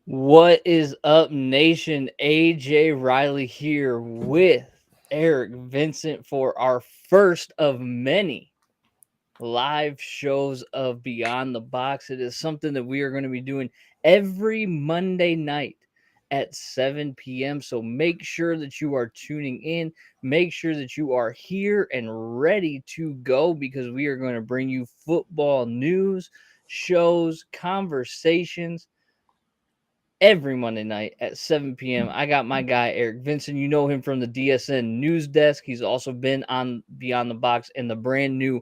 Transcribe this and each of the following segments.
What is up, nation? AJ Riley here with Eric Vincent for our first of many live shows of Beyond the Box. It is something that we are going to be doing every Monday night at 7 p.m. So make sure that you are tuning in. Make sure that you are here and ready to go because we are going to bring you football news, shows, conversations every Monday night at 7 p.m. I got my guy, Eric Vincent. You know him from the DSN News Desk. He's also been on Beyond the Box and the brand new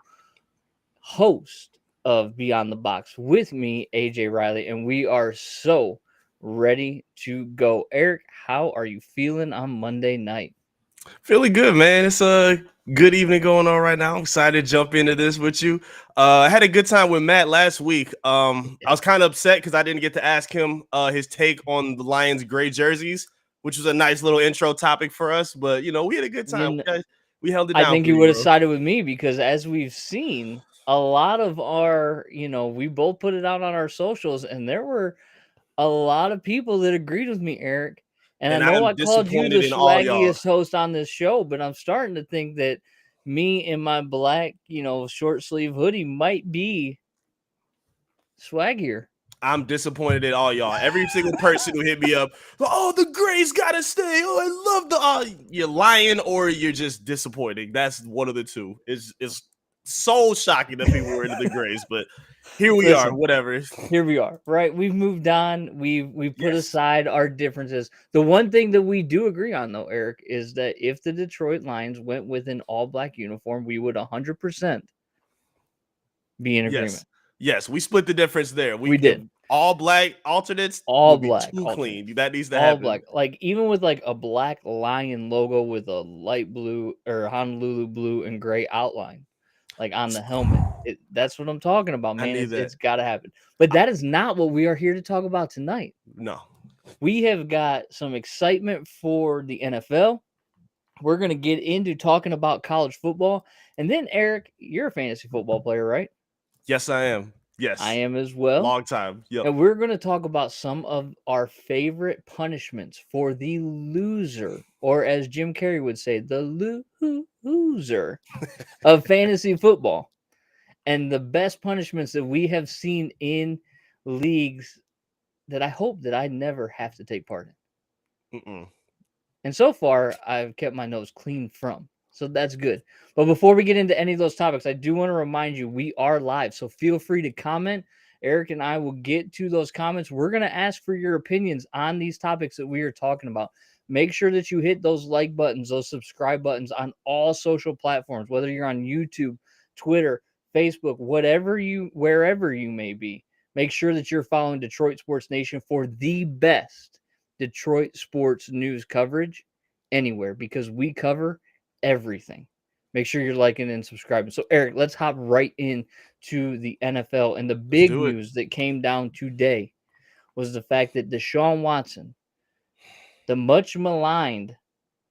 host of Beyond the Box with me, AJ Riley. And we are so ready to go. Eric, how are you feeling on Monday night? Feeling good, man. It's a good evening going on right now. I'm excited to jump into this with you. I had a good time with Matt last week. I was kind of upset because I didn't get to ask him his take on the Lions' gray jerseys, which was a nice little intro topic for us. But, we had a good time. We held it I down think for you you, would have bro. sided with me because as we've seen, a lot of our, we both put it out on our socials, and there were a lot of people that agreed with me, Eric. And I And know I'm I called you the disappointed in all y'all. swaggiest host on this show, but I'm starting to think that me in my black, short sleeve hoodie might be swaggier. I'm disappointed in all y'all. Every single person who hit me up, oh, the Grays gotta stay. Oh, I love the. You're lying or you're just disappointing. That's one of the two. It's so shocking that people were into the Grays, but here we are. Listen, Whatever. here we are, right? We've moved on. We've put Yes. aside our differences. The one thing that we do agree on, though, Eric, is that if the Detroit Lions went with an all black uniform, we would 100% be in Yes. agreement. Yes. We split the difference there. We The did all black alternates all would be black too clean. alternates. That needs to All happen. black, like even with like a black lion logo with a light blue or Honolulu blue and gray outline, like on the helmet. That's what I'm talking about, I man. need that. It's got to happen. But that is not what we are here to talk about tonight. No. We have got some excitement for the NFL. We're going to get into talking about college football. And then, Eric, you're a fantasy football player, right? Yes, I am. I Yes. am as well. Long time. Yep. And we're going to talk about some of our favorite punishments for the loser, or as Jim Carrey would say, the loser of fantasy football, and the best punishments that we have seen in leagues that I hope that I never have to take part in. Mm-mm. And so far, I've kept my nose clean from. So that's good. But before we get into any of those topics, I do want to remind you we are live. So feel free to comment. Eric and I will get to those comments. We're going to ask for your opinions on these topics that we are talking about. Make sure that you hit those like buttons, those subscribe buttons on all social platforms, whether you're on YouTube, Twitter, Facebook, wherever you may be. Make sure that you're following Detroit Sports Nation for the best Detroit sports news coverage anywhere because we cover everything. Make sure you're liking and subscribing. So, Eric, let's hop right in to the NFL. And the Let's big do it. news that came down today was the fact that Deshaun Watson, the much maligned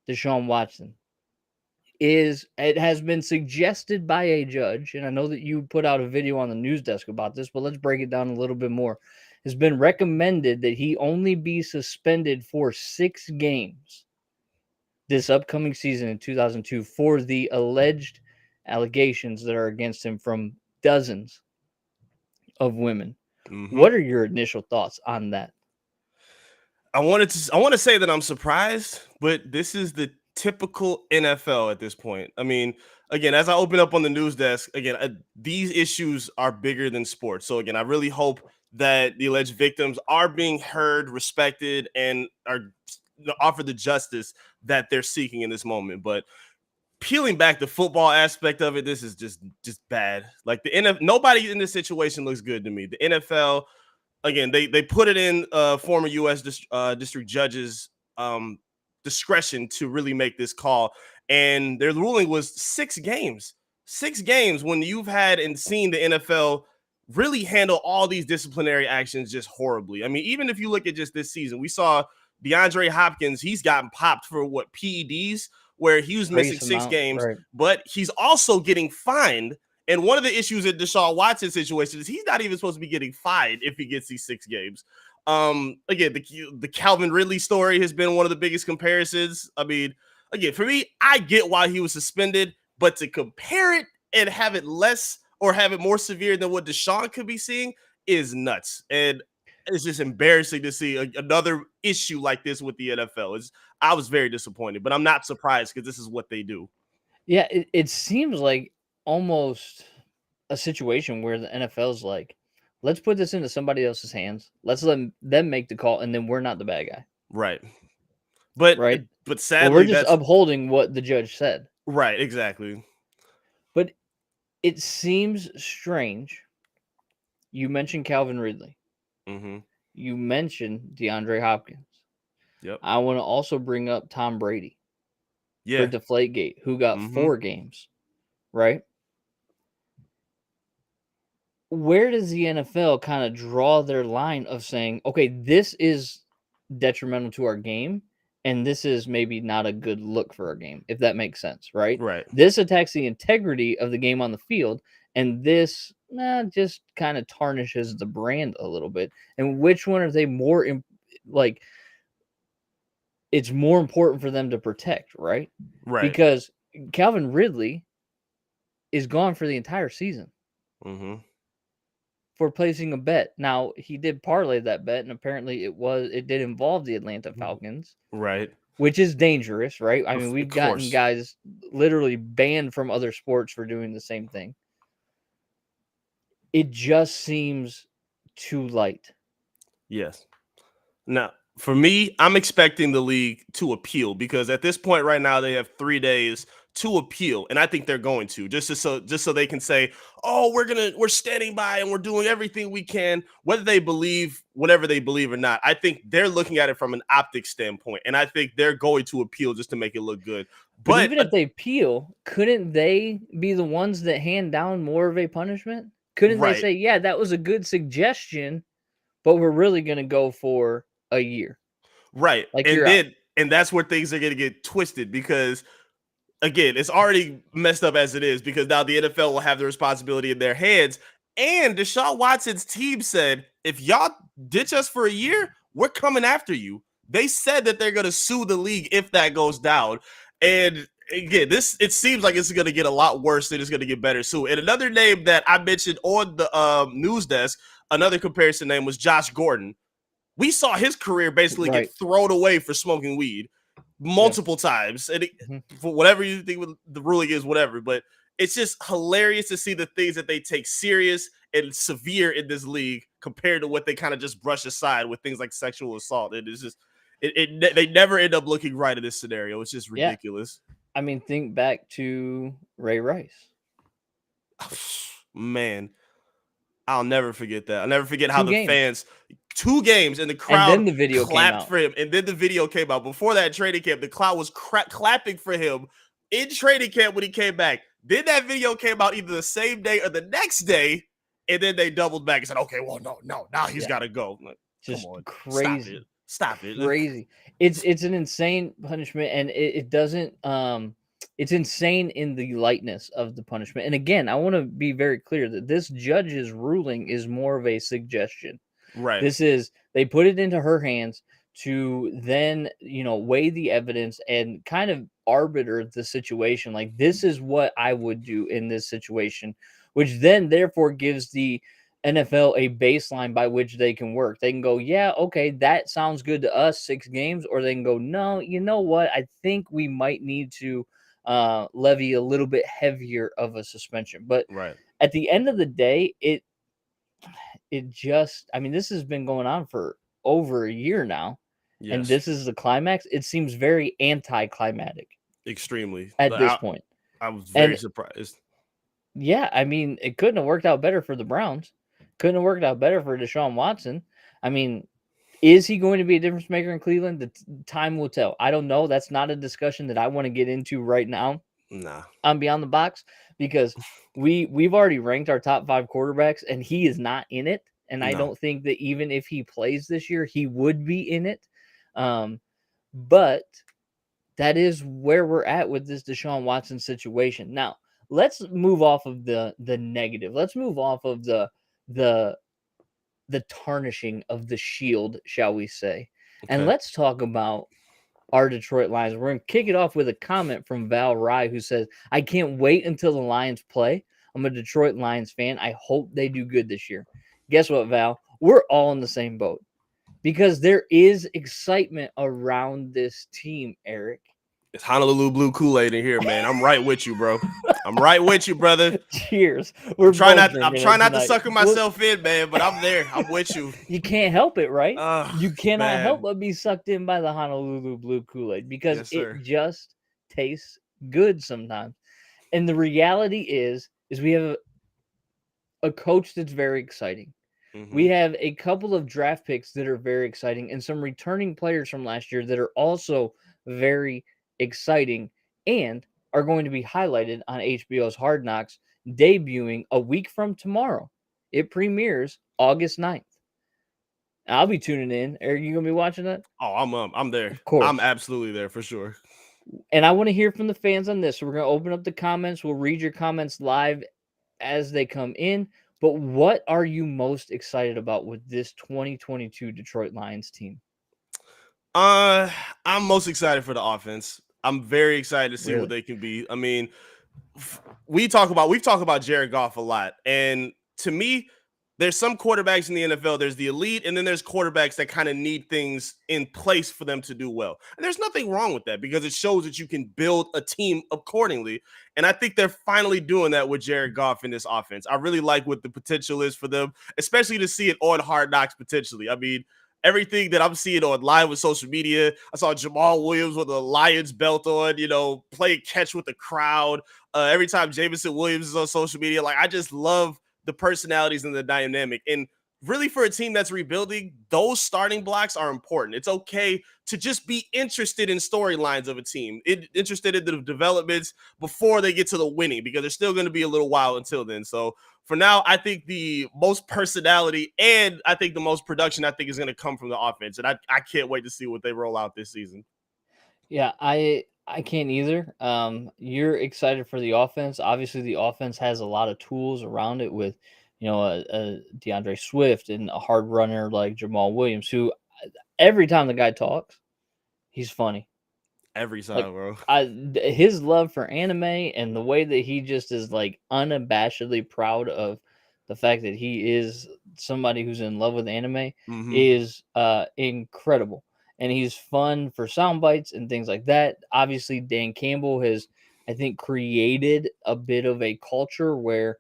Deshaun Watson, it has been suggested by a judge, and I know that you put out a video on the news desk about this, but let's break it down a little bit more. Has been recommended that he only be suspended for 6 games this upcoming season in 2002 for the alleged allegations that are against him from dozens of women. Mm-hmm. What are your initial thoughts on that? I want to say that I'm surprised, but this is the typical NFL at this point. I mean, again, as I open up on the news desk, again, these issues are bigger than sports. So again, I really hope that the alleged victims are being heard, respected, and are offered the justice that they're seeking in this moment. But peeling back the football aspect of it, this is just bad. Like the NFL, nobody in this situation looks good to me. The NFL, again, they put it in former U.S. district judges' discretion to really make this call, and their ruling was 6 games. 6 games when you've had and seen the NFL really handle all these disciplinary actions just horribly. I mean, even if you look at just this season, we saw DeAndre Hopkins. He's gotten popped for what, PEDs, where he was missing Trace 6 amount, games, right? but he's also getting fined. And one of the issues in Deshaun Watson's situation is he's not even supposed to be getting fined if he gets these 6 games. Again, the Calvin Ridley story has been one of the biggest comparisons. I mean, again, for me, I get why he was suspended, but to compare it and have it less or have it more severe than what Deshaun could be seeing is nuts. And it's just embarrassing to see another issue like this with the NFL. I was very disappointed, but I'm not surprised because this is what they do. Yeah, it seems like almost a situation where the NFL's like, let's put this into somebody else's hands. Let's let them make the call, and then we're not the bad guy, Right. But right? but Well, we're sadly, just that's upholding what the judge said. right. Exactly. But it seems strange. You mentioned Calvin Ridley. Mm-hmm. You mentioned DeAndre Hopkins. Yep. I want to also bring up Tom Brady for Yeah. Deflategate, who got Mm-hmm. 4 games, right? Where does the NFL kind of draw their line of saying, okay, this is detrimental to our game, and this is maybe not a good look for our game, if that makes sense, right? Right. This attacks the integrity of the game on the field, and this just kind of tarnishes the brand a little bit. And which one are they more like? It's more important for them to protect, right? Right. Because Calvin Ridley is gone for the entire season Mm-hmm. for placing a bet. Now, he did parlay that bet, and apparently it did involve the Atlanta Falcons, Right. which is dangerous, right? I mean, Of we've gotten course. guys literally banned from other sports for doing the same thing. It just seems too light. Yes. Now, for me, I'm expecting the league to appeal because at this point right now they have 3 days to appeal, and I think they're going to just so they can say, "Oh, we're standing by and we're doing everything we can," whether they believe whatever they believe or not. I think they're looking at it from an optics standpoint, and I think they're going to appeal just to make it look good. But But even if they appeal, couldn't they be the ones that hand down more of a punishment? Couldn't they right, say, "Yeah, that was a good suggestion, but we're really going to go for a year." right, Like you're out. and that's where things are going to get twisted because again, it's already messed up as it is because now the NFL will have the responsibility in their hands. And Deshaun Watson's team said, if y'all ditch us for a year, we're coming after you. They said that they're going to sue the league if that goes down. And again, it seems like it's going to get a lot worse than it's going to get better soon. And another name that I mentioned on the news desk, another comparison name was Josh Gordon. We saw his career basically get Right. thrown away for smoking weed multiple times. And for whatever you think the ruling is, whatever. But it's just hilarious to see the things that they take serious and severe in this league compared to what they kind of just brush aside with things like sexual assault. And it's just they never end up looking right in this scenario. It's just Yeah. ridiculous. I mean, think back to Ray Rice. Man, I'll never forget that. I'll never forget how 2 the games. fans 2 games and the And crowd then the video came clapped out. for him. And then the video came out. Before that training camp, the crowd was clapping for him in training camp when he came back. Then that video came out either the same day or the next day. And then they doubled back and said, okay, well, no, now he's got to go. Like, Just come on, crazy. Stop it. Crazy. It's an insane punishment, and it doesn't it's insane in the lightness of the punishment. And again, I want to be very clear that this judge's ruling is more of a suggestion. Right. This is they put it into her hands to then, weigh the evidence and kind of arbiter the situation. Like, this is what I would do in this situation, which then therefore gives the NFL a baseline by which they can work. They can go, yeah, okay, that sounds good to us, 6 games, or they can go, no, you know what? I think we might need to levy a little bit heavier of a suspension. But Right. at the end of the day, I mean, this has been going on for over a year now. Yes. And this is the climax. It seems very anticlimactic. Extremely. At this point. I was very surprised. Yeah, I mean, it couldn't have worked out better for the Browns. Couldn't have worked out better for Deshaun Watson. I mean, is he going to be a difference maker in Cleveland? The time will tell. I don't know. That's not a discussion that I want to get into right now. Nah. On Beyond the Box, because we've already ranked our top 5 quarterbacks, and he is not in it. And I don't think that even if he plays this year, he would be in it. But that is where we're at with this Deshaun Watson situation. Now, let's move off of the negative. Let's move off of the the tarnishing of the shield, shall we say. And Okay. let's talk about our Detroit Lions. We're going to kick it off with a comment from Val Rye, who says, I can't wait until the Lions play. I'm a Detroit Lions fan. I hope they do good this year. Guess what, Val? We're all in the same boat because there is excitement around this team, Eric. It's Honolulu Blue Kool-Aid in here, man. I'm right with you, bro. I'm right with you, brother. Cheers. We're both I'm drinking trying it not to tonight. sucker myself in, man, but I'm there. I'm with you. You can't help it, right? You cannot help Man. but be sucked in by the Honolulu Blue Kool-Aid because Yes, it sir. just tastes good sometimes. And the reality is we have a coach that's very exciting. We Mm-hmm. have a couple of draft picks that are very exciting and some returning players from last year that are also very exciting and are going to be highlighted on HBO's Hard Knocks debuting a week from tomorrow. It premieres August 9th. I'll be tuning in. Are you going to be watching that? Oh, I'm there. Of I'm course. absolutely there for sure. And I want to hear from the fans on this. So we're going to open up the comments. We'll read your comments live as they come in. But what are you most excited about with this 2022 Detroit Lions team? Uh, I'm most excited for the offense. I'm very excited to see what Really? they can be. I mean, we've talked about Jared Goff a lot, and to me, there's some quarterbacks in the NFL. There's the elite, and then there's quarterbacks that kind of need things in place for them to do well. And there's nothing wrong with that because it shows that you can build a team accordingly. And I think they're finally doing that with Jared Goff in this offense. I really like what the potential is for them, especially to see it on Hard Knocks potentially. I mean, everything that I'm seeing on live with social media. I saw Jamal Williams with a Lions belt on, play catch with the crowd. Every time Jameson Williams is on social media, like I just love the personalities and the dynamic. And really, for a team that's rebuilding, those starting blocks are important. It's okay to just be interested in storylines of a team, interested in the developments before they get to the winning, because there's still going to be a little while until then. So for now, I think the most personality and I think the most production I think is going to come from the offense. And I can't wait to see what they roll out this season. Yeah, I can't either. You're excited for the offense. Obviously, the offense has a lot of tools around it with, a DeAndre Swift and a hard runner like Jamal Williams, who every time the guy talks, he's funny. Every Like time, bro. his love for anime and the way that he just is like unabashedly proud of the fact that he is somebody who's in love with anime Mm-hmm. is incredible. And he's fun for sound bites and things like that. Obviously, Dan Campbell has, I think, created a bit of a culture where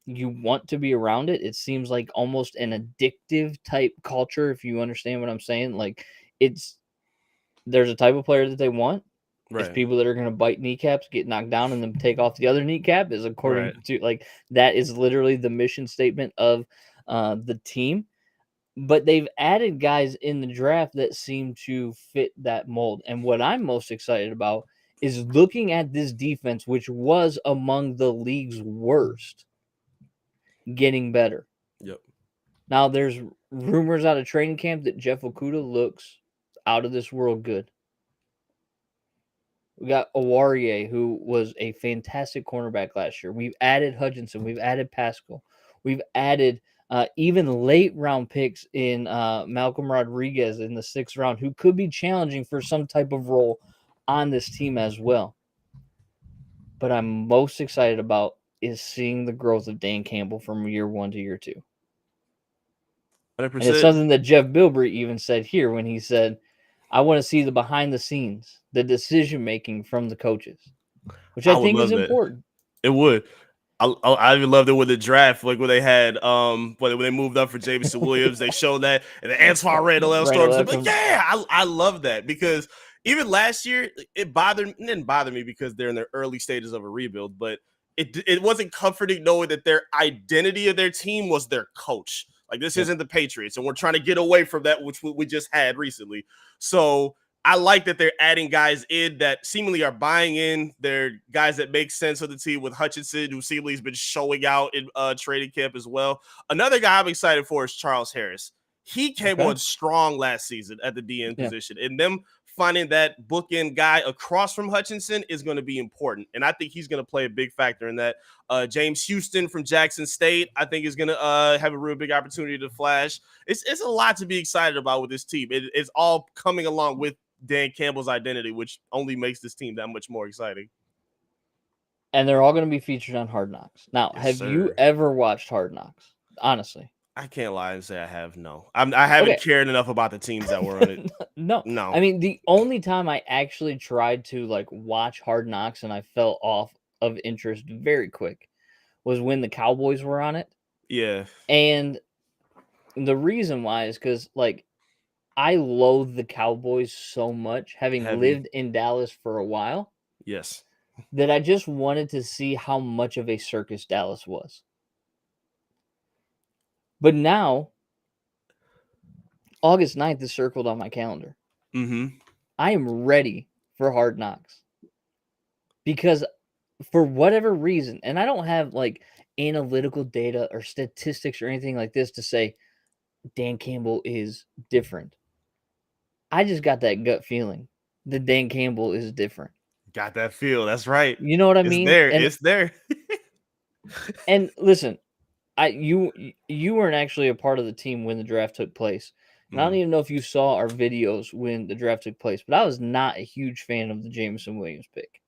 you want to be around it. It seems like almost an addictive type culture, if you understand what I'm saying. Like it's there's a type of player that they want. It's Right. people that are going to bite kneecaps, get knocked down, and then take off the other kneecap. Is according Right. to like that is literally the mission statement of the team. But they've added guys in the draft that seem to fit that mold. And what I'm most excited about is looking at this defense, which was among the league's worst, getting better. Yep. Now there's rumors out of training camp that Jeff Okuda looks out of this world good. We got Awarie, who was a fantastic cornerback last year. We've added Hutchinson. We've added Pascal. We've added even late round picks in Malcolm Rodriguez in the 6th round, who could be challenging for some type of role on this team as well. But I'm most excited about is seeing the growth of Dan Campbell from year 1 to year 2. And it's 100%. something that Jeff Bilbrey even said here when he said, I want to see the behind the scenes, the decision making from the coaches, which I I would think is love that. important. It would. I even loved it with the draft, like when they had when they moved up for Jameson Williams, they showed that, and then Antoine Randall Storms. I'm like, yeah, I love that, because even last year it didn't bother me because they're in their early stages of a rebuild, but it wasn't comforting knowing that their identity of their team was their coach. Like, this isn't the Patriots, and we're trying to get away from that, which we just had recently. So I like that they're adding guys in that seemingly are buying in. They're guys that make sense of the team, with Hutchinson, who seemingly has been showing out in training camp as well. Another guy I'm excited for is Charles Harris. he came Okay. on strong last season at the DN Yeah. position, and them finding that bookend guy across from Hutchinson is going to be important. And I think he's going to play a big factor in that. James Houston from Jackson State, I think, is going to have a real big opportunity to flash. It's a lot to be excited about with this team. It's all coming along with Dan Campbell's identity, which only makes this team that much more exciting. And they're all going to be featured on Hard Knocks. Now, Yes, have you sir. ever watched Hard Knocks? Honestly. I can't lie and say I have. No, I haven't Okay. cared enough about the teams that were on it. No. No. I mean, the only time I actually tried to like watch Hard Knocks and I fell off of interest very quick was when the Cowboys were on it. Yeah. And the reason why is because like I loathe the Cowboys so much, having Heavy. lived in Dallas for a while, Yes. that I just wanted to see how much of a circus Dallas was. But now, August 9th is circled on my calendar. Mm-hmm. I am ready for Hard Knocks. Because for whatever reason, and I don't have like analytical data or statistics or anything like this to say Dan Campbell is different. I just got that gut feeling that Dan Campbell is different. Got that feel. That's right. You know what I It's mean? there. And It's there. listen, you weren't actually a part of the team when the draft took place. And I don't even know if you saw our videos when the draft took place, but I was not a huge fan of the Jameson Williams pick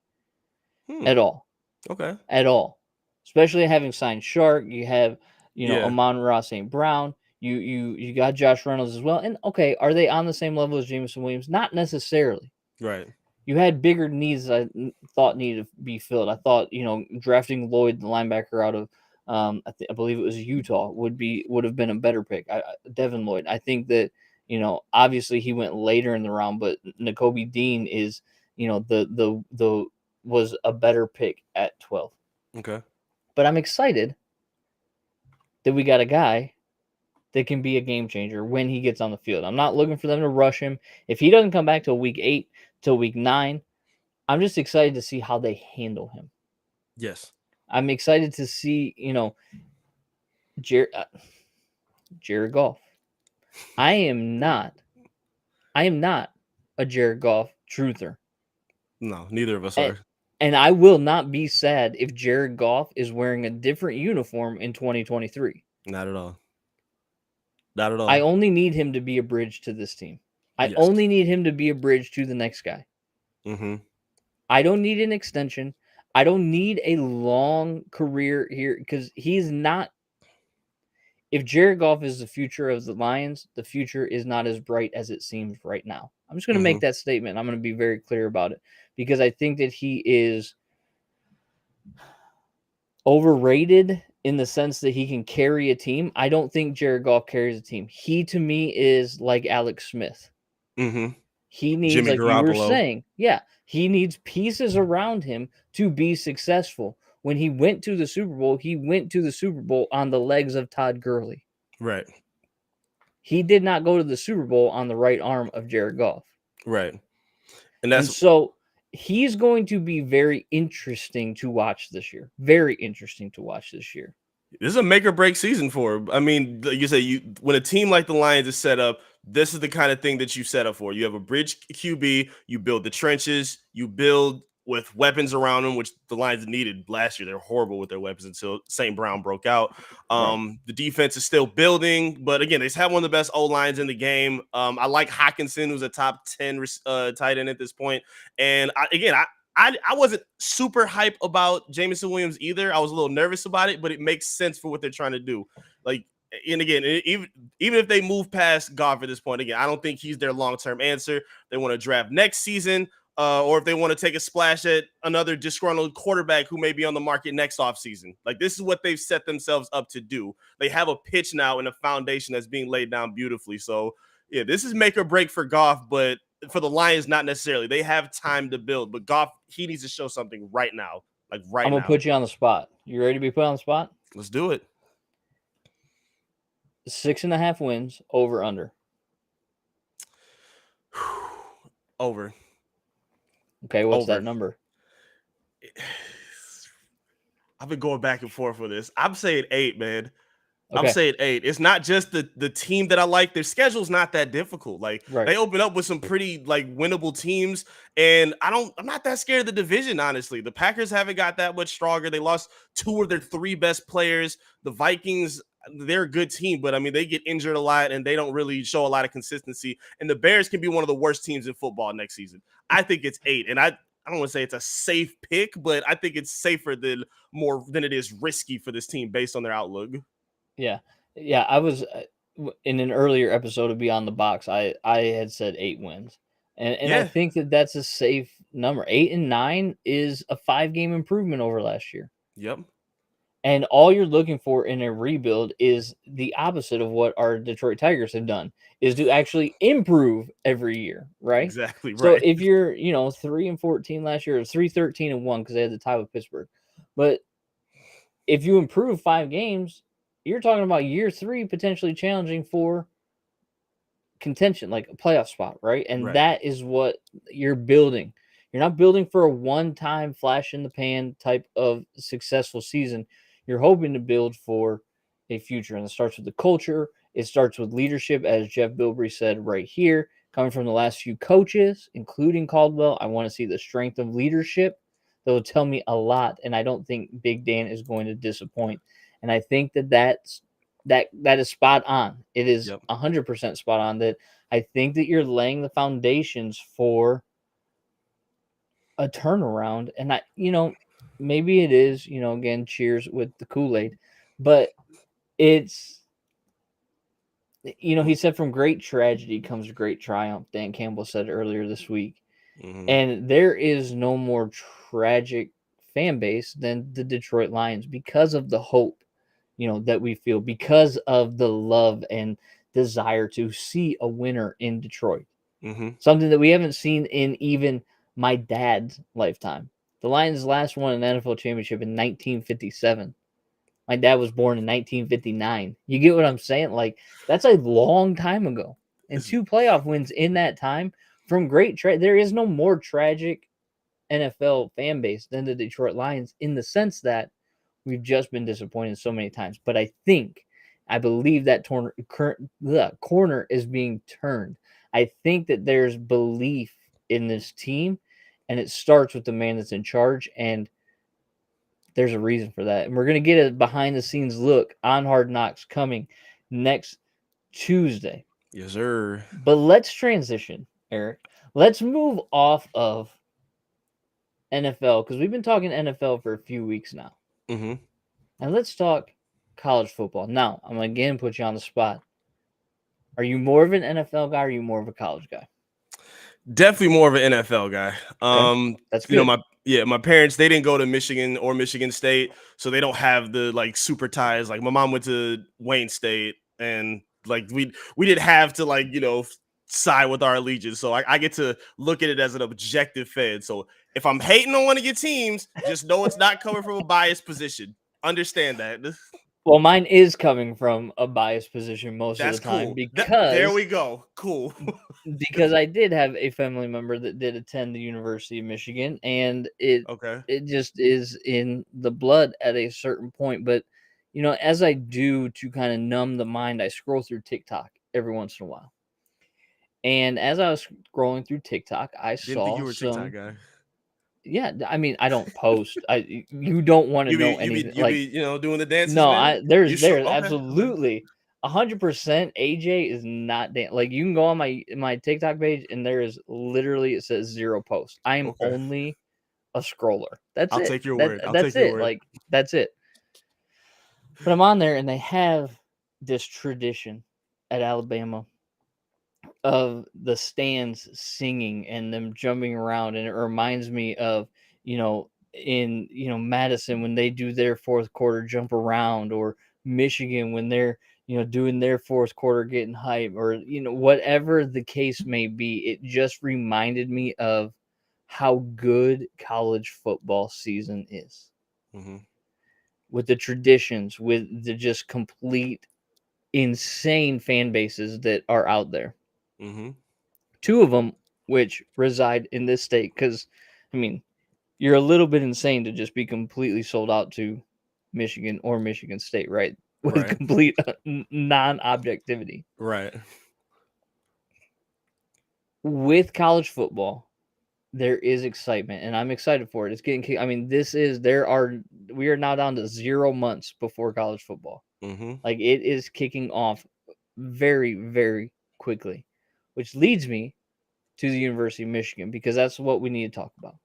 at all. Okay. At all. Especially having signed Shark, you have, Yeah. Amon-Ra St. Brown, you got Josh Reynolds as well. And okay, are they on the same level as Jameson Williams? Not necessarily. Right. You had bigger needs I thought needed to be filled. I thought, drafting Lloyd, the linebacker out of I believe it was Utah, would have been a better pick. Devin Lloyd. I think that, obviously he went later in the round, but Nakobe Dean is, the was a better pick at 12. Okay. But I'm excited that we got a guy that can be a game changer when he gets on the field. I'm not looking for them to rush him. If he doesn't come back till week 8, till week 9, I'm just excited to see how they handle him. Yes. I'm excited to see, Jared Goff. I am not a Jared Goff truther. No, neither of us are. And I will not be sad if Jared Goff is wearing a different uniform in 2023. Not at all. Not at all. I only need him to be a bridge to this team. I Yes. only need him to be a bridge to the next guy. Mm-hmm. I don't need an extension. I don't need a long career here because he's not. If Jared Goff is the future of the Lions, the future is not as bright as it seems right now. I'm just going to make that statement. I'm going to be very clear about it because I think that he is overrated in the sense that he can carry a team. I don't think Jared Goff carries a team. He, to me, is like Alex Smith. Mm-hmm. He needs, Jimmy like you were Garoppolo. saying, he needs pieces around him to be successful. When he went to the Super Bowl, he went to the Super Bowl on the legs of Todd Gurley. Right. He did not go to the Super Bowl on the right arm of Jared Goff. Right. And so he's going to be very interesting to watch this year. Very interesting to watch this year. This is a make or break season for him. I mean, you say when a team like the Lions is set up, this is the kind of thing that you set up for. You have a bridge QB, you build the trenches, you build with weapons around them, which the Lions needed last year. They're horrible with their weapons until St. Brown broke out. Right. The defense is still building, but again, they have one of the best O-lines in the game. I like Hockenson, who's a top 10 tight end at this point. And I wasn't super hype about Jameson Williams either. I was a little nervous about it, but it makes sense for what they're trying to do. Like, and again, even if they move past Goff at this point, again, I don't think he's their long-term answer. They want to draft next season, or if they want to take a splash at another disgruntled quarterback who may be on the market next offseason. Like, this is what they've set themselves up to do. They have a pitch now and a foundation that's being laid down beautifully. So, yeah, this is make or break for Goff, but for the Lions, not necessarily. They have time to build, but Goff, he needs to show something right now. Like right now. I'm going to put you on the spot. You ready to be put on the spot? Let's do it. 6.5 wins, over, under. Over. Okay, what's that number? I've been going back and forth with this. I'm saying 8, man. I'm Okay. saying 8. It's not just the team that I like. Their schedule's not that difficult. Like Right. they open up with some pretty like winnable teams, and I'm not that scared of the division. Honestly, the Packers haven't got that much stronger. They lost 2 of their 3 best players. The Vikings, they're a good team, but I mean they get injured a lot and they don't really show a lot of consistency. And the Bears can be one of the worst teams in football next season. I think it's 8, and I don't want to say it's a safe pick, but I think it's safer than more than it is risky for this team based on their outlook. Yeah. Yeah, I was in an earlier episode of Beyond the Box, I had said 8 wins. And I Yeah. think that that's a safe number. 8 and 9 is a 5-game improvement over last year. Yep. And all you're looking for in a rebuild is the opposite of what our Detroit Tigers have done, is to actually improve every year, right? Exactly So right. if you're, 3-14 last year, or 3-13-1 because they had the tie with Pittsburgh, but if you improve 5 games, you're talking about year 3 potentially challenging for contention, like a playoff spot, right? And Right. that is what you're building. You're not building for a one-time flash in the pan type of successful season. You're hoping to build for a future. And it starts with the culture. It starts with leadership, as Jeff Bilbrey said right here. Coming from the last few coaches, including Caldwell, I want to see the strength of leadership. That will tell me a lot. And I don't think Big Dan is going to disappoint. And I think that is spot on. It is Yep. 100% spot on. That I think that you're laying the foundations for a turnaround, and maybe it is, again, cheers with the Kool-Aid, but it's, he said from great tragedy comes great triumph. Dan Campbell said earlier this week, Hmm. and there is no more tragic fan base than the Detroit Lions because of the hope that we feel, because of the love and desire to see a winner in Detroit. Hmm. Something that we haven't seen in even my dad's lifetime. The Lions last won an NFL championship in 1957. My dad was born in 1959. You get what I'm saying? Like, that's a long time ago. And It's, 2 playoff wins in that time from there is no more tragic NFL fan base than the Detroit Lions, in the sense that we've just been disappointed so many times. But I believe that the corner is being turned. I think that there's belief in this team, and it starts with the man that's in charge. And there's a reason for that. And we're going to get a behind the scenes look on Hard Knocks coming next Tuesday. yes, sir. But let's transition, Eric. Let's move off of NFL, because we've been talking NFL for a few weeks now. Hmm. And let's talk college football. Now, I'm going to again put you on the spot. Are you more of an NFL guy, or are you more of a college guy? Definitely more of an NFL guy. Okay. That's good. My parents, they didn't go to Michigan or Michigan State, so they don't have the like super ties. Like my mom went to Wayne State, and like we didn't have to like side with our allegiance. So I get to look at it as an objective fan. So if I'm hating on one of your teams, just know it's not coming from a biased position. Understand that. Well, mine is coming from a biased position most of the That's time, cool. There we go. Cool. because I did have a family member that did attend the University of Michigan, and it Okay. it just is in the blood at a certain point. But as I do to kind of numb the mind, I scroll through TikTok every once in a while. And as I was scrolling through TikTok, I Didn't think saw you were a TikTok some. guy. Yeah, I mean, I don't post. You don't want to You be know you be anything. you Like, be doing the dances, no, man. You sure? there's Okay. Okay. absolutely 100% AJ is not like, you can go on my TikTok page, and there is literally, it says 0 posts. I am Okay. only a scroller. That's I'll it. take your word. I'll That's take your it. word. Like, that's it. But I'm on there, and they have this tradition at Alabama of the stands singing and them jumping around, and it reminds me of in Madison, when they do their fourth quarter jump around, or Michigan when they're doing their fourth quarter getting hype, or whatever the case may be. It just reminded me of how good college football season is, Hmm. with the traditions, with the just complete insane fan bases that are out there. Hmm. Two of them which reside in this state, because I mean, you're a little bit insane to just be completely sold out to Michigan or Michigan State, right? with Right. complete non-objectivity. Right. With college football, there is excitement, and I'm excited for it. It's getting. I mean, we are now down to 0 months before college football. Mm-hmm. Like it is kicking off very, very quickly, which leads me to the University of Michigan because that's what we need to talk about.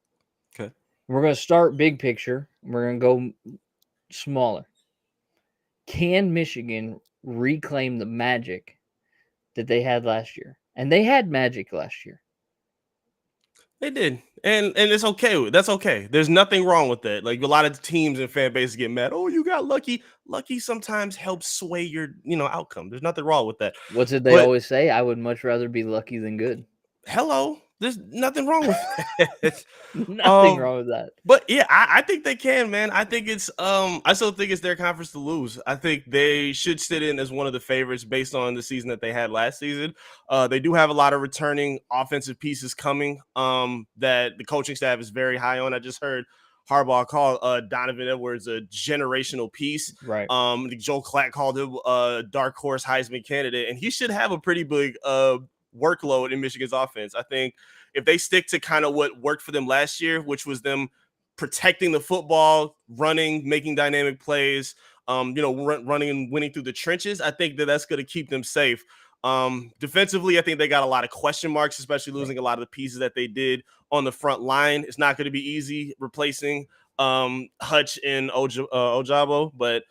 Okay. We're going to start big picture. We're going to go smaller. Can Michigan reclaim the magic that they had last year? And they had magic last year. They did, and it's okay. That's okay. There's nothing wrong with that. Like a lot of teams and fan bases get mad. Oh, you got lucky. Lucky sometimes helps sway your outcome. There's nothing wrong with that. What did they But always say? I would much rather be lucky than good. hello, there's nothing wrong with that. Nothing wrong with that. But yeah, I think they can, man. I think it's I still think it's their conference to lose. I think they should sit in as one of the favorites based on the season that they had last season. They do have a lot of returning offensive pieces coming that the coaching staff is very high on. I just heard Harbaugh call Donovan Edwards a generational piece. Right. Joe Klatt called him a dark horse Heisman candidate, and he should have a pretty big workload in Michigan's offense. I think if they stick to kind of what worked for them last year, which was them protecting the football, running, making dynamic plays, running and winning through the trenches, I think that's going to keep them safe. Defensively, I think they got a lot of question marks, especially losing a lot of the pieces that they did on the front line. It's not going to be easy replacing Hutch and Ojabo, but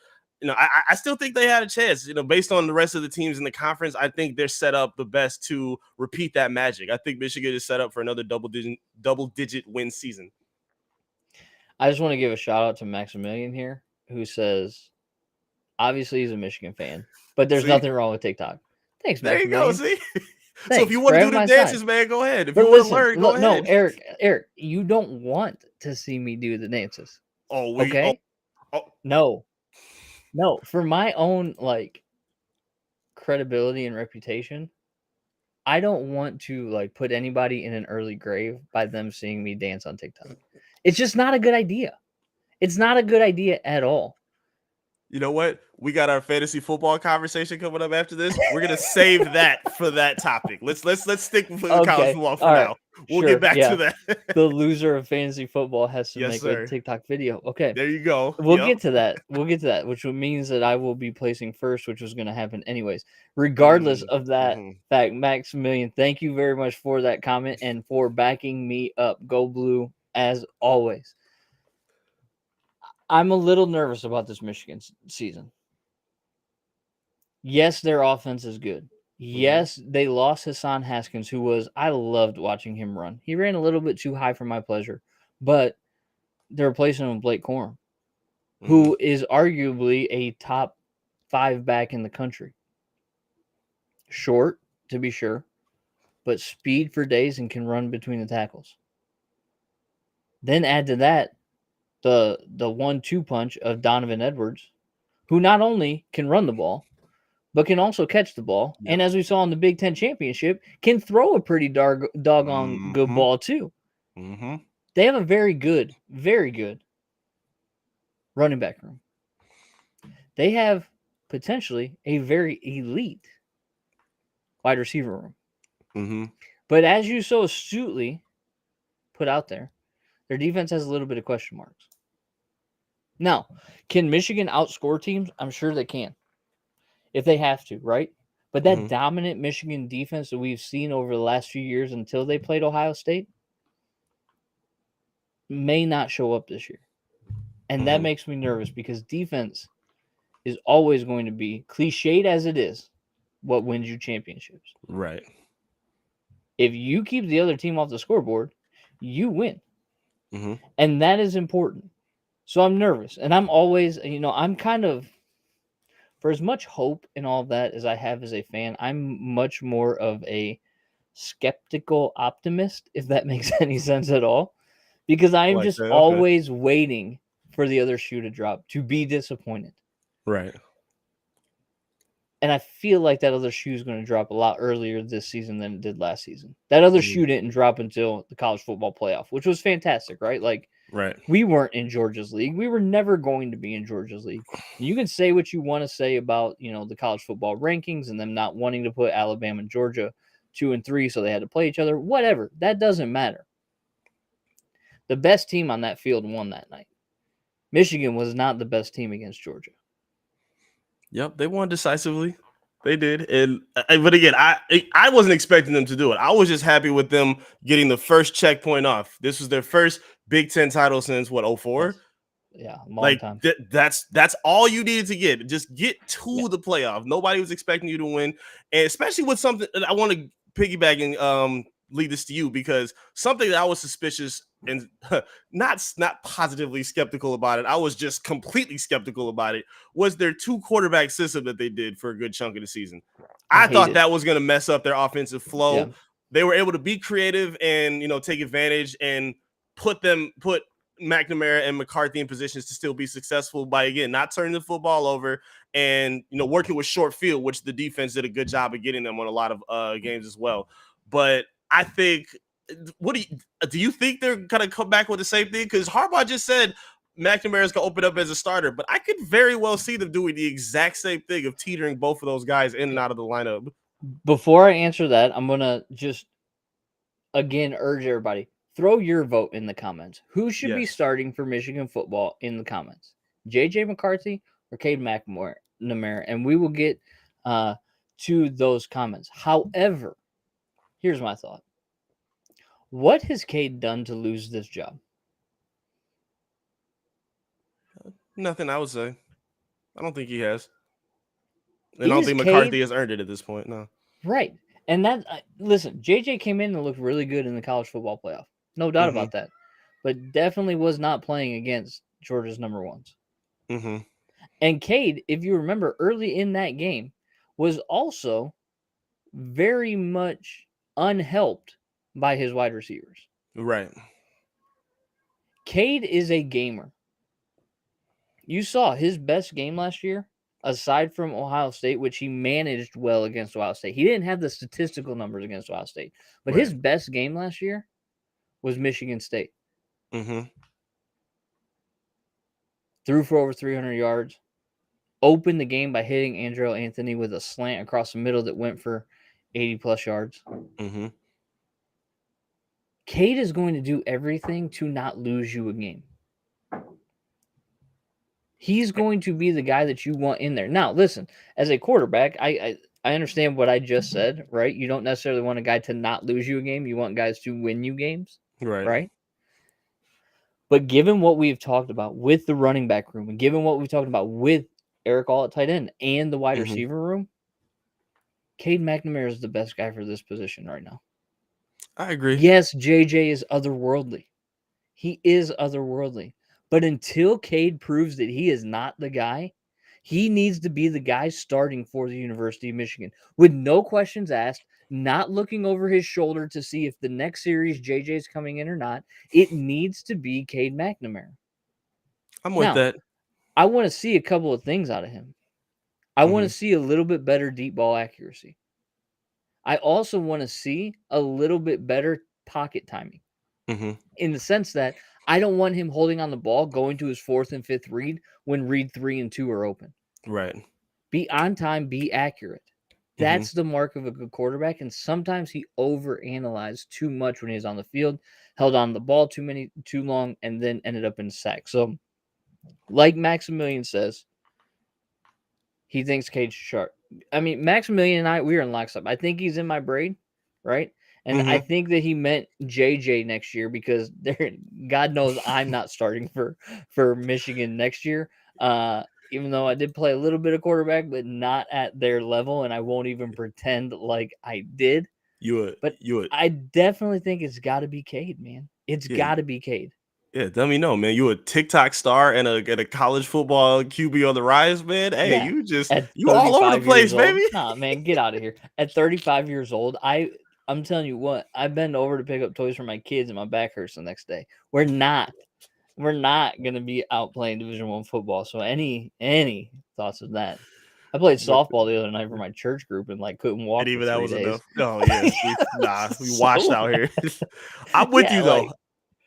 I still think they had a chance. Based on the rest of the teams in the conference, I think they're set up the best to repeat that magic. I think Michigan is set up for another double-digit win season. I just want to give a shout out to Maximilian here, who says, obviously he's a Michigan fan, but there's nothing wrong with TikTok. Thanks, Maximilian. There you go. See. So if you want to do the dances, man, go ahead. If you want to learn, go ahead. No, Eric, you don't want to see me do the dances. Okay? No, for my own credibility and reputation, I don't want to put anybody in an early grave by them seeing me dance on TikTok. It's just not a good idea. It's not a good idea at all. You know what? We got our fantasy football conversation coming up after this. We're gonna save that for that topic. Let's stick with college football for now. We'll get back to that. The loser of fantasy football has to make a TikTok video. Okay, there you go. We'll get to that. Which means that I will be placing first, which was going to happen anyways. Regardless of that fact, Maximilian, thank you very much for that comment and for backing me up. Go Blue as always. I'm a little nervous about this Michigan season. Yes, their offense is good. Yes, they lost Hassan Haskins, I loved watching him run. He ran a little bit too high for my pleasure, but they're replacing him with Blake Corum, who is arguably a top 5 back in the country. Short, to be sure, but speed for days and can run between the tackles. Then add to that the 1-2 punch of Donovan Edwards, who not only can run the ball, but can also catch the ball. Yep. And as we saw in the Big Ten Championship, can throw a pretty doggone good ball too. Mm-hmm. They have a very good running back room. They have potentially a very elite wide receiver room. Mm-hmm. But as you so astutely put out there, their defense has a little bit of question marks. Now, can Michigan outscore teams? I'm sure they can. If they have to, right? But that dominant Michigan defense that we've seen over the last few years until they played Ohio State may not show up this year. And that makes me nervous because defense is always going to be, cliched as it is, what wins you championships. Right. If you keep the other team off the scoreboard, you win. Mm-hmm. And that is important. So I'm nervous. And I'm always, I'm kind of, for as much hope and all of that as I have as a fan, I'm much more of a skeptical optimist, if that makes any sense at all. Because I am just always waiting for the other shoe to drop, to be disappointed. Right. And I feel like that other shoe is going to drop a lot earlier this season than it did last season. That other shoe didn't drop until the college football playoff, which was fantastic, right? Right. We weren't in Georgia's league. We were never going to be in Georgia's league. And you can say what you want to say about, the college football rankings and them not wanting to put Alabama and Georgia 2 and 3, so they had to play each other. Whatever. That doesn't matter. The best team on that field won that night. Michigan was not the best team against Georgia. Yep, they won decisively. They did, but again, I wasn't expecting them to do it. I was just happy with them getting the first checkpoint off. This was their first Big Ten title since what, 04? Yeah, long time. That's all you needed to get. Just get to the playoff. Nobody was expecting you to win, and especially with something. I want to piggyback and lead this to you, because something that I was suspicious and not positively skeptical about it. I was just completely skeptical about it. Was their 2 quarterback system that they did for a good chunk of the season. I thought that was going to mess up their offensive flow. Yeah. They were able to be creative and take advantage and put McNamara and McCarthy in positions to still be successful by, again, not turning the football over and working with short field, which the defense did a good job of getting them on a lot of games as well. But I think, what do you think they're gonna come back with the same thing? Because Harbaugh just said McNamara's gonna open up as a starter, but I could very well see them doing the exact same thing of teetering both of those guys in and out of the lineup. Before I answer that, I'm gonna just again urge everybody, throw your vote in the comments. Who should be starting for Michigan football in the comments? JJ McCarthy or Cade McNamara? And we will get to those comments. However, here's my thought. What has Cade done to lose this job? Nothing, I would say. I don't think he has. And I don't think McCarthy has earned it at this point, no. Right. And that, listen, JJ came in and looked really good in the college football playoff. No doubt about that. But definitely was not playing against Georgia's number ones. And Cade, if you remember, early in that game, was also very much unhelped by his wide receivers. Right. Cade is a gamer. You saw his best game last year, aside from Ohio State, which he managed well against Ohio State. He didn't have the statistical numbers against Ohio State, but his best game last year was Michigan State. Threw for over 300 yards. Opened the game by hitting Andrell Anthony with a slant across the middle that went for 80-plus yards. Cade is going to do everything to not lose you a game. He's going to be the guy that you want in there. Now, listen, as a quarterback, I understand what I just said, right? You don't necessarily want a guy to not lose you a game. You want guys to win you games, right? But given what we've talked about with the running back room and given what we've talked about with Eric All at tight end and the wide receiver room, Cade McNamara is the best guy for this position right now. I agree. Yes, JJ is otherworldly. He is otherworldly. But until Cade proves that he is not the guy, he needs to be the guy starting for the University of Michigan with no questions asked, not looking over his shoulder to see if the next series JJ is coming in or not. It needs to be Cade McNamara. I'm with that. I want to see a couple of things out of him. I want to see a little bit better deep ball accuracy. I also want to see a little bit better pocket timing. In the sense that I don't want him holding on the ball, going to his 4th and 5th read when read 3 and 2 are open. Right. Be on time, be accurate. That's the mark of a good quarterback. And sometimes he overanalyzed too much when he was on the field, held on the ball too long, and then ended up in a sack. So, like Maximilian says, he thinks Cade's sharp. I mean, Maximilian and I, we are in lockstep. I think he's in my brain, right? And I think that he meant JJ next year because God knows I'm not starting for Michigan next year. Even though I did play a little bit of quarterback, but not at their level, and I won't even pretend like I did. You would. I definitely think it's got to be Cade, man. It's got to be Cade. Yeah, let me know, man. You a TikTok star and a college football QB on the rise, man. Hey, you all over the place, baby. Nah, man, get out of here. At 35 years old, I'm telling you what, I bend over to pick up toys for my kids and my back hurts the next day. We're not going to be out playing Division I football. So any thoughts of that? I played softball the other night for my church group and couldn't walk. And even for 3 that was days. enough. Oh yeah, we washed out here. I'm with you though.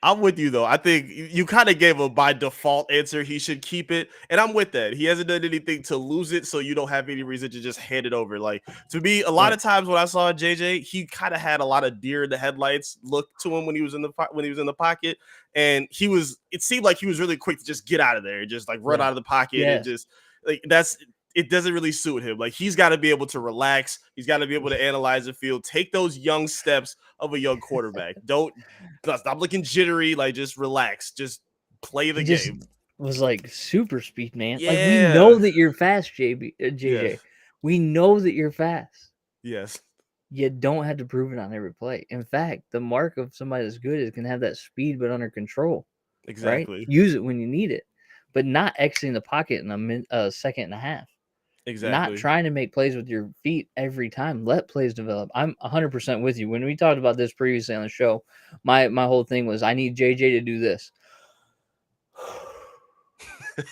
I'm with you though. I think you kind of gave a by default answer. He should keep it, and I'm with that. He hasn't done anything to lose it, so you don't have any reason to just hand it over. Like to me, a lot Right. of times when I saw JJ, he kind of had a lot of deer in the headlights look to him when he was in the pocket, and he was. It seemed like he was really quick to just get out of there, and just like run Right. out of the pocket, and Yes. just like that's. It doesn't really suit him. Like he's got to be able to relax. He's got to be able to analyze the field, take those young steps of a young quarterback. Don't stop looking jittery. Like just relax. Just play the He just game. was like super speed, man. Like we Yeah. know that you're fast, Yes. JJ. We know that you're fast. Yes. You don't have to prove it on every play. In fact, the mark of somebody that's good is can have that speed but under control, right? Exactly. Use it when you need it, but not exiting the pocket in a second and a half. Not Exactly. trying to make plays with your feet every time. Let plays develop. I'm 100% with you. When we talked about this previously on the show, my whole thing was I need JJ to do this.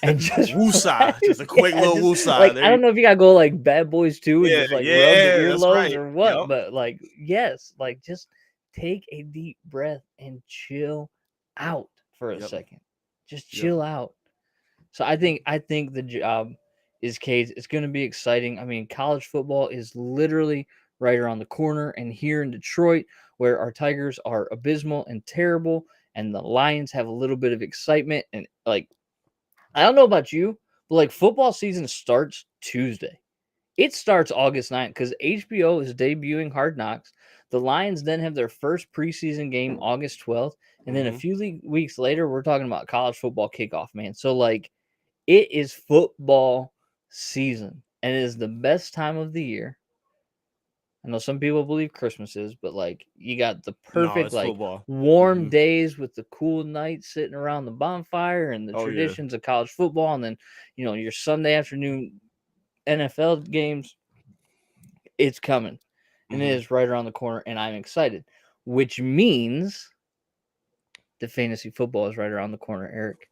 And just woosah. Just a quick little woosah. like There I you don't know if you gotta go like Bad Boys 2 and Yeah, just like rub the yeah, that's earlobes right. or what, Yep. but like yes, like just take a deep breath and chill out for a Yep. second. Just Yep. chill out. So I think the job is Cade. It's going to be exciting. I mean, college football is literally right around the corner, and here in Detroit, where our Tigers are abysmal and terrible, and the Lions have a little bit of excitement, and like I don't know about you, but like football season starts Tuesday. It starts August 9th because HBO is debuting Hard Knocks. The Lions then have their first preseason game August 12th. And then a Mhm. few weeks later, we're talking about college football kickoff, man. So, like, it is football season and it is the best time of the year. I know some people believe Christmas is, but like, you got the No, perfect, it's like, football. warm Mhm. days with the cool nights sitting around the bonfire and the Oh yeah. traditions of college football. And then, your Sunday afternoon NFL games. It's coming, and it Mhm. is right around the corner, and I'm excited, which means the fantasy football is right around the corner, Eric.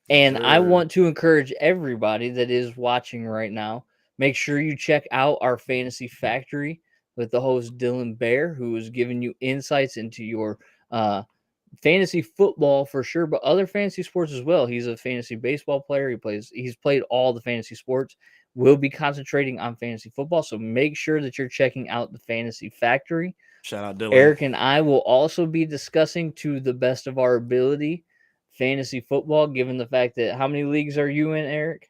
Yes, And I sir. want to encourage everybody that is watching right now, make sure you check out our Fantasy Factory with the host Dylan Bear, who is giving you insights into your uh, fantasy football for sure, but other fantasy sports as well. He's a fantasy baseball player. He's played all the fantasy sports. We'll be concentrating on fantasy football, so make sure that you're checking out the Fantasy Factory. Shout out Dylan. Eric and I will also be discussing to the best of our ability fantasy football, given the fact that how many leagues are you in, Eric?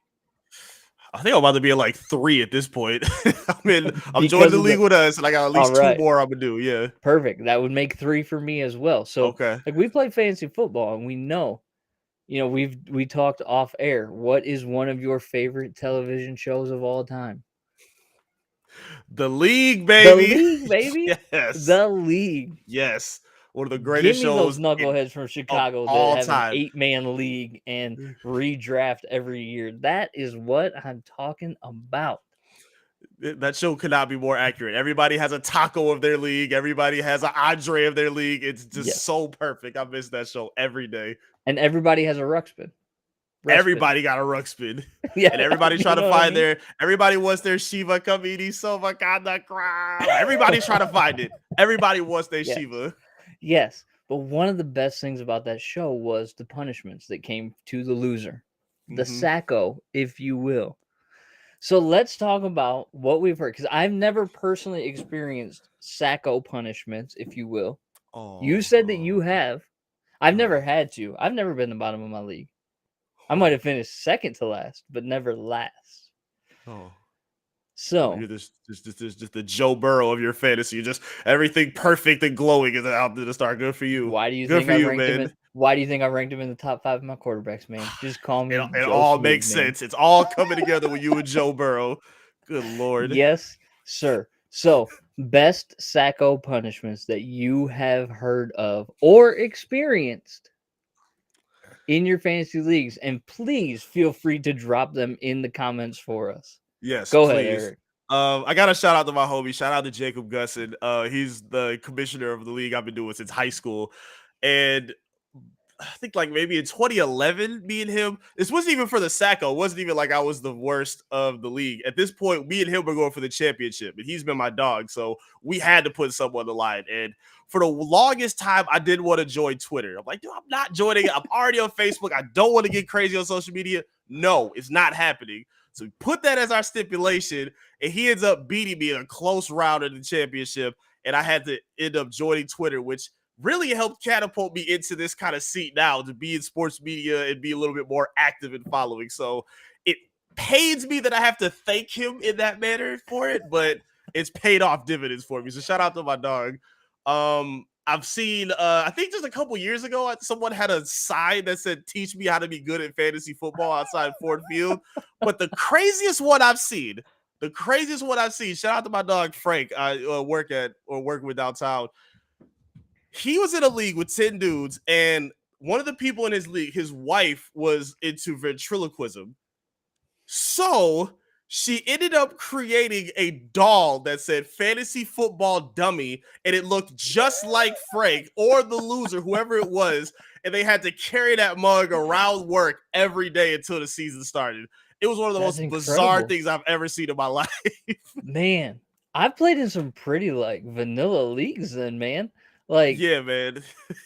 I think I'm about to be in like 3 at this point. I'm joining Because the of league the with us, and I got at all least 2 right. more I'm gonna do. Yeah. Perfect. That would make 3 for me as well. So Okay. like we play fantasy football and we know we talked off air. What is one of your favorite television shows of all time? The league, The baby. League, baby. Yes. The League. Yes. One of the Give greatest me those shows knuckleheads from of Chicago that all have an time. 8-man league and redraft every year. That is what I'm talking about. That show could not be more accurate. Everybody has a taco of their league. Everybody has an Andre of their league. It's just Yes. so perfect. I miss that show every day. And everybody has a ruckspin. Everybody got a ruck spin. Yeah, And everybody you trying to know what I find mean? everybody wants their Shiva Kamini Sova Kanda Crab. Everybody's trying to find it. Everybody wants their Yeah. Shiva. Yes. But one of the best things about that show was the punishments that came to the loser. The Mhm. sacco, if you will. So let's talk about what we've heard because I've never personally experienced sacco punishments, if you will. You said that you Oh, have. I've never oh, had to. I've never been the bottom of my league. I might oh, have finished second to last, but never last. oh. Oh, So you're just the Joe Burrow of your fantasy. Just everything perfect and glowing is out there to start. Good for you. why do you Good think for I you, ranked him man. in? Why do you think I ranked him in the top 5 of my quarterbacks, man? Just call It, me it Joe all Smooth, makes man. sense. It's all coming together with you and Joe Burrow. Good Lord. Yes, sir. So best sacco punishments that you have heard of or experienced in your fantasy leagues, and please feel free to drop them in the comments for us. Yes, Go ahead, please. Eric. I got a shout out to my homie. Shout out to Jacob Gusson. He's the commissioner of the league I've been doing since high school. And I think like maybe in 2011, me and him, this wasn't even for the Sacco. It wasn't even like I was the worst of the league. At this point, me and him were going for the championship, and he's been my dog. So we had to put someone on the line. And for the longest time, I didn't want to join Twitter. I'm like, dude, I'm not joining it. I'm already on Facebook. I don't want to get crazy on social media. No, it's not happening. So we put that as our stipulation, and he ends up beating me in a close round of the championship, and I had to end up joining Twitter, which really helped catapult me into this kind of seat now to be in sports media and be a little bit more active in following. So it pains me that I have to thank him in that manner for it, but it's paid off dividends for me. So shout out to my dog. I've seen, I think just a couple years ago, someone had a sign that said, "Teach me how to be good at fantasy football" outside Ford Field. But the craziest one I've seen, shout out to my dog Frank. I work with downtown. He was in a league with 10 dudes, and one of the people in his league, his wife was into ventriloquism. So she ended up creating a doll that said "fantasy football dummy," and it looked just like Frank or the loser, whoever it was. And they had to carry that mug around work every day until the season started. It was one of the most bizarre things I've ever seen in my life. Man, I've played in some pretty like vanilla leagues then, man. Like, yeah, man.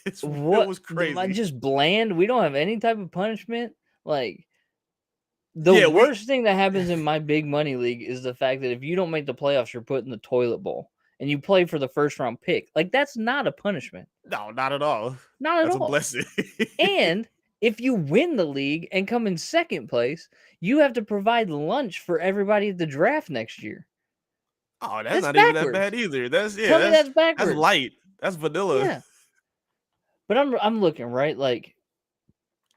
It was crazy. Just bland. We don't have any type of punishment. Like, the worst thing that happens in my big money league is the fact that if you don't make the playoffs, you're put in the toilet bowl and you play for the first round pick. Like, that's not a punishment. No, not at all. Not at all. That's a blessing. And if you win the league and come in second place, you have to provide lunch for everybody at the draft next year. Oh, that's not backwards. Even that bad either. That's backwards. That's light. That's vanilla. Yeah. But I'm looking, right? Like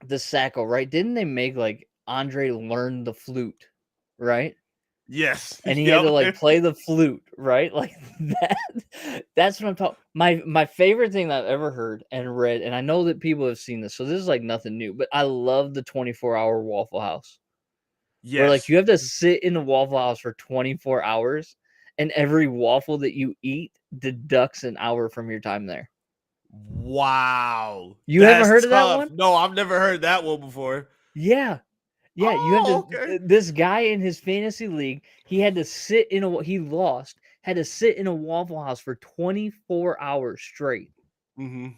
the Sacco, right? Didn't they make like Andre learn the flute, right? Yes. And he had to like play the flute, right? Like that's what I'm talking. My favorite thing that I've ever heard and read, and I know that people have seen this, so this is like nothing new, but I love the 24-hour Waffle House. Yes. Where like you have to sit in the Waffle House for 24 hours, and every waffle that you eat deducts an hour from your time there. Wow. You haven't heard of that one? No, I've never heard that one before. Yeah. Yeah, you had to. This guy in his fantasy league, he had to sit in a. He lost. Had to sit in a Waffle House for 24 hours straight. Mm-hmm.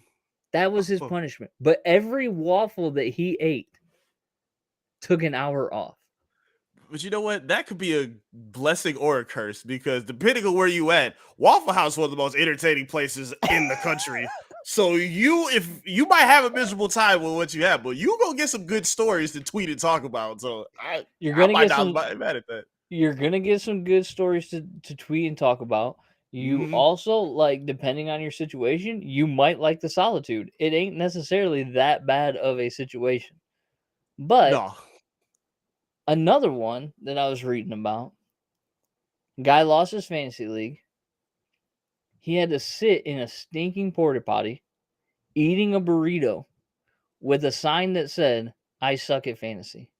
That was his punishment. But every waffle that he ate took an hour off. But you know what? That could be a blessing or a curse, because depending on where you at, Waffle House is one of the most entertaining places in the country. So if you might have a miserable time with what you have, but you go get some good stories to tweet and talk about. So you're gonna get some. Mad at that. You're gonna get some good stories to tweet and talk about. You also, like, depending on your situation, you might like the solitude. It ain't necessarily that bad of a situation. But no. Another one that I was reading about, guy lost his fantasy league. He had to sit in a stinking porta potty eating a burrito with a sign that said, "I suck at fantasy."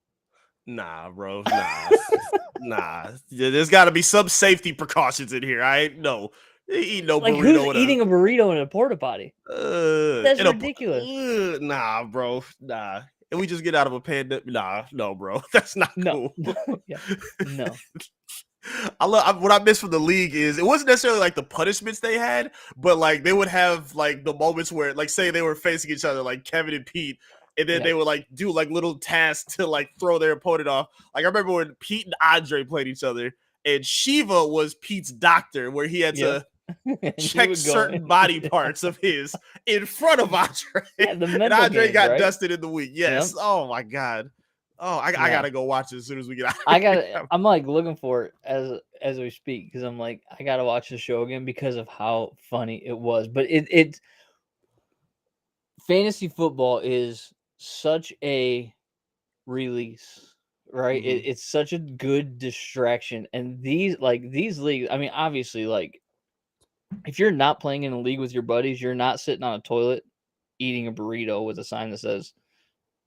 Nah, bro. Nah. Nah. There's got to be some safety precautions in here. No. Eat no like burrito. Who's eating a burrito in a porta potty? That's ridiculous. Nah, bro. Nah. And we just get out of a pandemic. Nah, no, bro. That's not cool. Yeah. No. What I miss from the league is it wasn't necessarily like the punishments they had, but like they would have like the moments where, like, say they were facing each other, like Kevin and Pete, and then they would like do like little tasks to like throw their opponent off. Like I remember when Pete and Andre played each other, and Shiva was Pete's doctor, where he had to check certain body parts of his in front of Andre. And Andre got dusted in the week. Yes. Yep. Oh my God. Oh, I gotta go watch it as soon as we get out. I'm like looking for it as we speak, because I'm like, I gotta watch the show again because of how funny it was. But it fantasy football is such a release, right? It's such a good distraction. And these leagues, I mean, obviously, like, if you're not playing in a league with your buddies, you're not sitting on a toilet eating a burrito with a sign that says,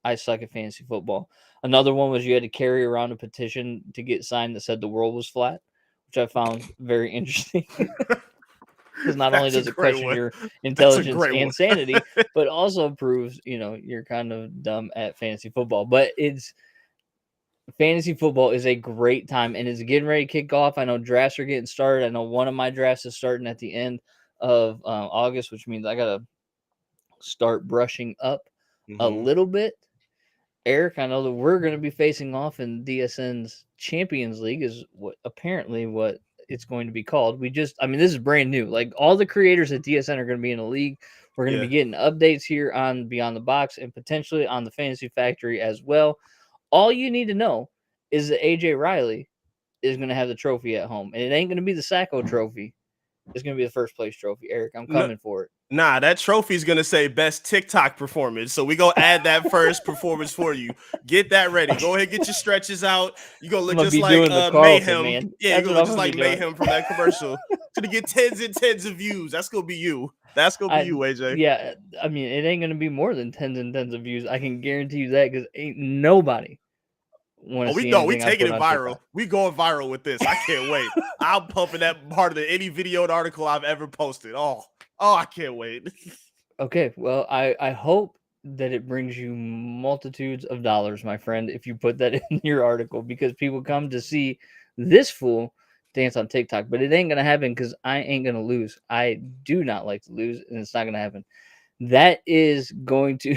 "I suck at fantasy football." Another one was you had to carry around a petition to get signed that said the world was flat, which I found very interesting. Because not only does it question your intelligence and sanity, but also proves, you're kind of dumb at fantasy football. But fantasy football is a great time, and it's getting ready to kick off. I know drafts are getting started. I know one of my drafts is starting at the end of August, which means I gotta start brushing up a Mm-hmm. little bit. Eric, I know that we're going to be facing off in DSN's Champions League, is what it's going to be called. I mean, this is brand new. Like all the creators at DSN are going to be in a league. We're going to Yeah. be getting updates here on Beyond the Box and potentially on the Fantasy Factory as well. All you need to know is that AJ Riley is going to have the trophy at home, and it ain't going to be the Sacco trophy. It's going to be the first place trophy. Eric, I'm No, coming for it. nah, that trophy's gonna say best TikTok performance. So we gonna add that first performance for you. Get that ready. Go ahead, get your stretches out. You gonna I'm look gonna just be like doing the Carlton, Mayhem. man. Yeah, you That's gonna what look I'm just gonna be like doing. Mayhem from that commercial. Gonna get tens and tens of views. That's gonna be you. That's gonna be you, AJ. Yeah, I mean, it ain't gonna be more than tens and tens of views. I can guarantee you that because ain't nobody want Oh, to we see know we anything I taking put it on viral. TikTok. We going viral with this. I can't wait. I'm pumping that part of any video and article I've ever posted. Oh, I can't wait. Okay, well, I hope that it brings you multitudes of dollars, my friend, if you put that in your article, because people come to see this fool dance on TikTok, but it ain't gonna happen because I ain't gonna lose. I do not like to lose, and it's not gonna happen. That is going to.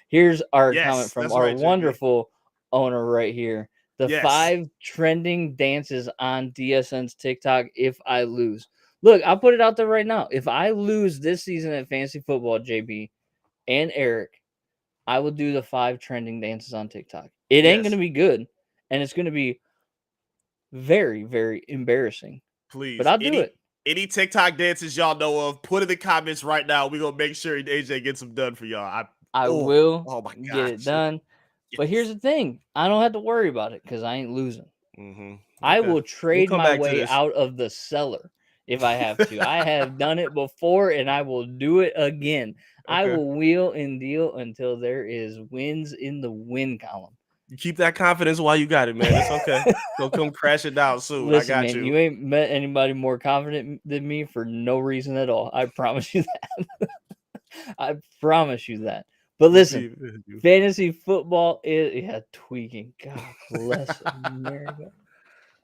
Here's our comment Yes, from that's our right, JB. wonderful owner right here. The Yes. 5 trending dances on DSN's TikTok if I lose. Look, I'll put it out there right now. If I lose this season at fantasy football, JB and Eric, I will do the 5 trending dances on TikTok. It ain't going to Yes. be good, and it's going to be very, very embarrassing, but Please. I'll do it. Any TikTok dances y'all know of, put in the comments right now. We're gonna make sure AJ gets them done for y'all. I Oh, will oh my get it gosh. done. But here's Yes. the thing, I don't have to worry about it because I ain't losing. I Okay. will We'll trade come my back to way this. out of the cellar if I have to. I have done it before and I will do it again. I Okay. will wheel and deal until there is wins in the win column. You keep that confidence while you got it, man. It's okay. Go come crash it down soon. I Listen, got man, you. you ain't met anybody more confident than me for no reason at all. I promise you that. I promise you that. But listen, fantasy football is tweaking. God bless America.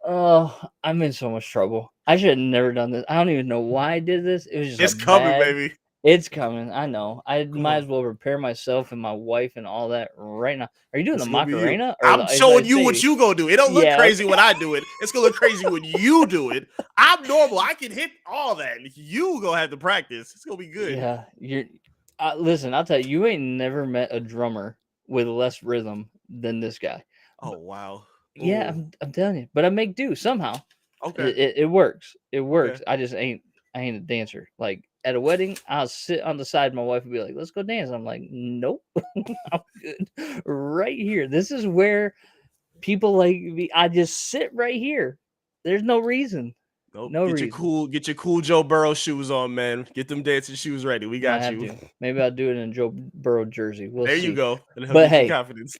Oh, I'm in so much trouble. I should have never done this. I don't even know why I did this. It was just a It's coming, bad. baby. It's coming. I know. I Come might on. as well prepare myself and my wife and all that right now. Are you doing the It's gonna be you. Macarena or the I'm Ice showing Ice you what Baby? you gonna do. It don't look Yeah. crazy when I do it. It's gonna look crazy when you do it. I'm normal. I can hit all that. You gonna have to practice. It's gonna be good. Yeah. You're. Listen, I'll tell you. You ain't never met a drummer with less rhythm than this guy. Oh wow. Yeah, Oh. I'm telling you. But I make do somehow. Okay. It works. It Okay. works. I ain't a dancer. Like at a wedding, I'll sit on the side. My wife would be like, "Let's go dance." I'm like, "Nope, I'm good right here. This is where people like me. I just sit right here. There's no reason. Nope. No reason. Get your cool Joe Burrow shoes on, man. Get them dancing shoes ready. We Might got have you. to. Maybe I'll do it in a Joe Burrow jersey. We'll There you see. go. It'll But give you hey, confidence.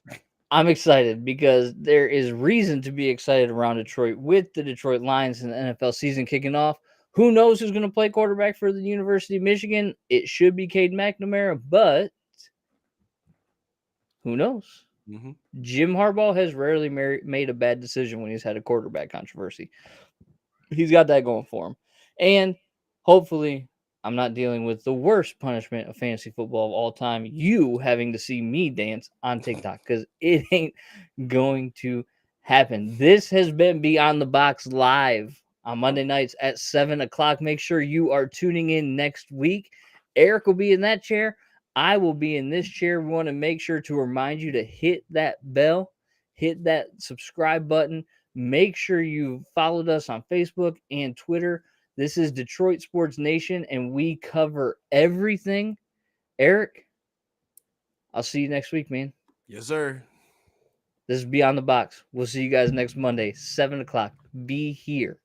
I'm excited because there is reason to be excited around Detroit with the Detroit Lions and the NFL season kicking off. Who knows who's going to play quarterback for the University of Michigan? It should be Cade McNamara, but who knows? Mm-hmm. Jim Harbaugh has rarely made a bad decision when he's had a quarterback controversy. He's got that going for him. And hopefully, I'm not dealing with the worst punishment of fantasy football of all time, you having to see me dance on TikTok, because it ain't going to happen. This has been Beyond the Box live on Monday nights at 7 o'clock. Make sure you are tuning in next week. Eric will be in that chair. I will be in this chair. We want to make sure to remind you to hit that bell, hit that subscribe button. Make sure you followed us on Facebook and Twitter. This is Detroit Sports Nation, and we cover everything. Eric, I'll see you next week, man. Yes, sir. This is Beyond the Box. We'll see you guys next Monday, 7 o'clock. Be here.